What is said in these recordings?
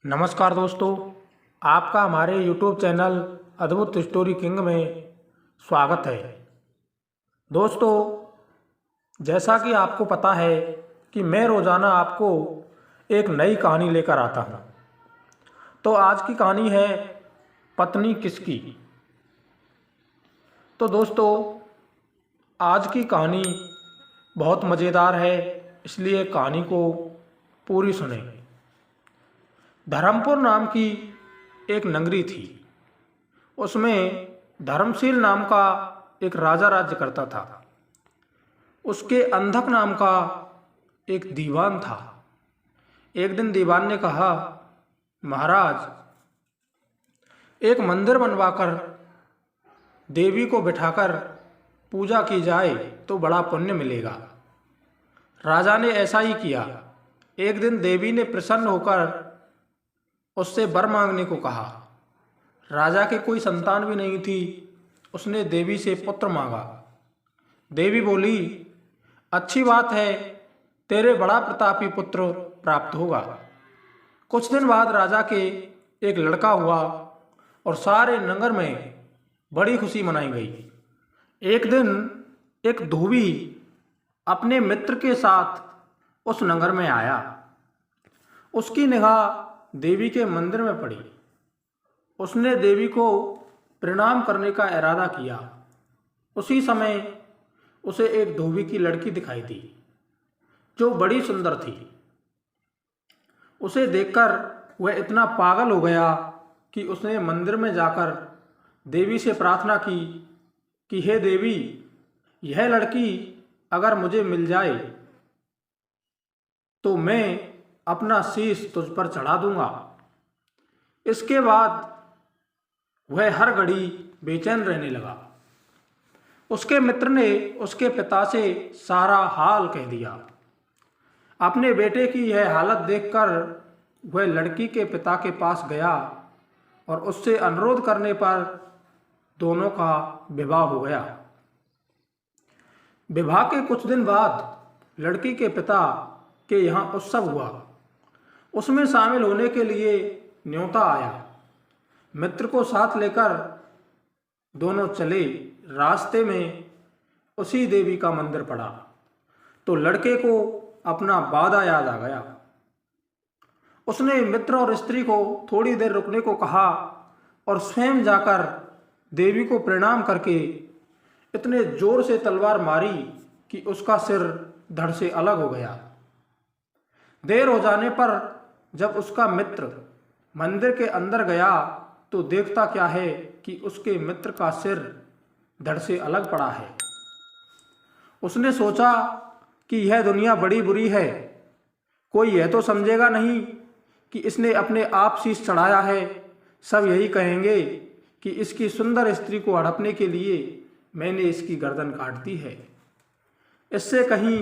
नमस्कार दोस्तों, आपका हमारे YouTube चैनल अद्भुत स्टोरी किंग में स्वागत है। दोस्तों, जैसा कि आपको पता है कि मैं रोज़ाना आपको एक नई कहानी लेकर आता हूँ। तो आज की कहानी है पत्नी किसकी। तो दोस्तों, आज की कहानी बहुत मज़ेदार है, इसलिए कहानी को पूरी सुनें। धर्मपुर नाम की एक नगरी थी। उसमें धर्मशील नाम का एक राजा राज्य करता था। उसके अंधक नाम का एक दीवान था। एक दिन दीवान ने कहा, महाराज, एक मंदिर बनवाकर देवी को बिठाकर पूजा की जाए तो बड़ा पुण्य मिलेगा। राजा ने ऐसा ही किया। एक दिन देवी ने प्रसन्न होकर उससे वर मांगने को कहा। राजा के कोई संतान भी नहीं थी। उसने देवी से पुत्र मांगा। देवी बोली, अच्छी बात है, तेरे बड़ा प्रतापी पुत्र प्राप्त होगा। कुछ दिन बाद राजा के एक लड़का हुआ और सारे नगर में बड़ी खुशी मनाई गई। एक दिन एक धोबी अपने मित्र के साथ उस नगर में आया। उसकी निगाह देवी के मंदिर में पड़ी। उसने देवी को प्रणाम करने का इरादा किया। उसी समय उसे एक धोबी की लड़की दिखाई दी जो बड़ी सुंदर थी। उसे देखकर वह इतना पागल हो गया कि उसने मंदिर में जाकर देवी से प्रार्थना की कि हे देवी, यह लड़की अगर मुझे मिल जाए तो मैं अपना शीश तुझ पर चढ़ा दूंगा। इसके बाद वह हर घड़ी बेचैन रहने लगा। उसके मित्र ने उसके पिता से सारा हाल कह दिया। अपने बेटे की यह हालत देखकर वह लड़की के पिता के पास गया और उससे अनुरोध करने पर दोनों का विवाह हो गया। विवाह के कुछ दिन बाद लड़की के पिता के यहाँ उत्सव हुआ। उसमें शामिल होने के लिए न्योता आया। मित्र को साथ लेकर दोनों चले। रास्ते में उसी देवी का मंदिर पड़ा तो लड़के को अपना वादा याद आ गया। उसने मित्र और स्त्री को थोड़ी देर रुकने को कहा और स्वयं जाकर देवी को प्रणाम करके इतने जोर से तलवार मारी कि उसका सिर धड़ से अलग हो गया। देर हो जाने पर जब उसका मित्र मंदिर के अंदर गया तो देखता क्या है कि उसके मित्र का सिर धड़ से अलग पड़ा है। उसने सोचा कि यह दुनिया बड़ी बुरी है। कोई यह तो समझेगा नहीं कि इसने अपने आप शीश चढ़ाया है। सब यही कहेंगे कि इसकी सुंदर स्त्री को हड़पने के लिए मैंने इसकी गर्दन काट दी है। इससे कहीं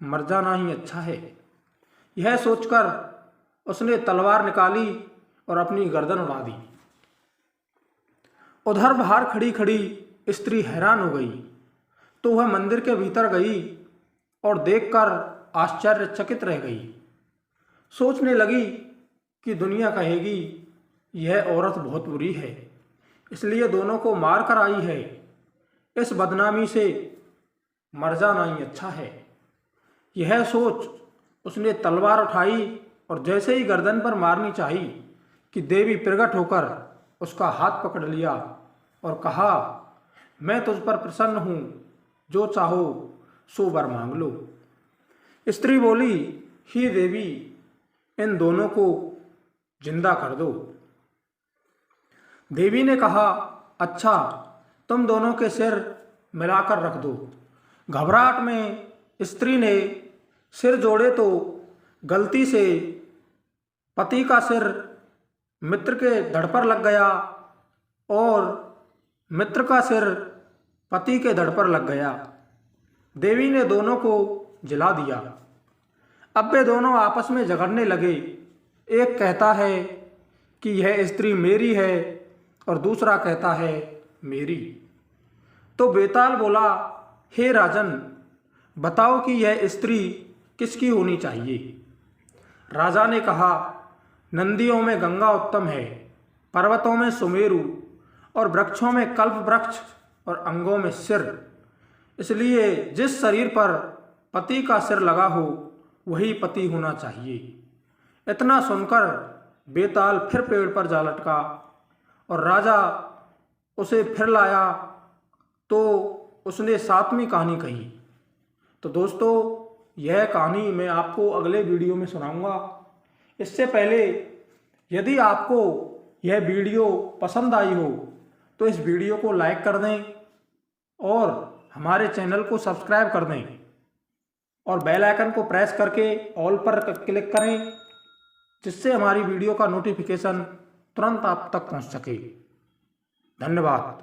मर जाना ही अच्छा है। यह सोचकर उसने तलवार निकाली और अपनी गर्दन उड़ा दी। उधर बाहर खड़ी खड़ी स्त्री हैरान हो गई तो वह मंदिर के भीतर गई और देखकर आश्चर्यचकित रह गई। सोचने लगी कि दुनिया कहेगी यह औरत बहुत बुरी है, इसलिए दोनों को मार कर आई है। इस बदनामी से मर जाना ही अच्छा है। यह सोच उसने तलवार उठाई और जैसे ही गर्दन पर मारनी चाहिए कि देवी प्रकट होकर उसका हाथ पकड़ लिया और कहा, मैं तुझ पर प्रसन्न हूँ, जो चाहो सो वर मांग लो। स्त्री बोली, ही देवी, इन दोनों को जिंदा कर दो। देवी ने कहा, अच्छा, तुम दोनों के सिर मिलाकर रख दो। घबराहट में स्त्री ने सिर जोड़े तो गलती से पति का सिर मित्र के धड़ पर लग गया और मित्र का सिर पति के धड़ पर लग गया। देवी ने दोनों को जला दिया। अब वे दोनों आपस में झगड़ने लगे। एक कहता है कि यह स्त्री मेरी है और दूसरा कहता है मेरी। तो बेताल बोला, हे राजन, बताओ कि यह स्त्री किसकी होनी चाहिए। राजा ने कहा, नदियों में गंगा उत्तम है, पर्वतों में सुमेरु और वृक्षों में कल्प वृक्ष और अंगों में सिर। इसलिए जिस शरीर पर पति का सिर लगा हो वही पति होना चाहिए। इतना सुनकर बेताल फिर पेड़ पर जा लटका और राजा उसे फिर लाया तो उसने 7वीं कहानी कही। तो दोस्तों, यह कहानी मैं आपको अगले वीडियो में सुनाऊंगा। इससे पहले यदि आपको यह वीडियो पसंद आई हो तो इस वीडियो को लाइक कर दें और हमारे चैनल को सब्सक्राइब कर दें और बेल आइकन को प्रेस करके ऑल पर क्लिक करें, जिससे हमारी वीडियो का नोटिफिकेशन तुरंत आप तक पहुंच सके। धन्यवाद।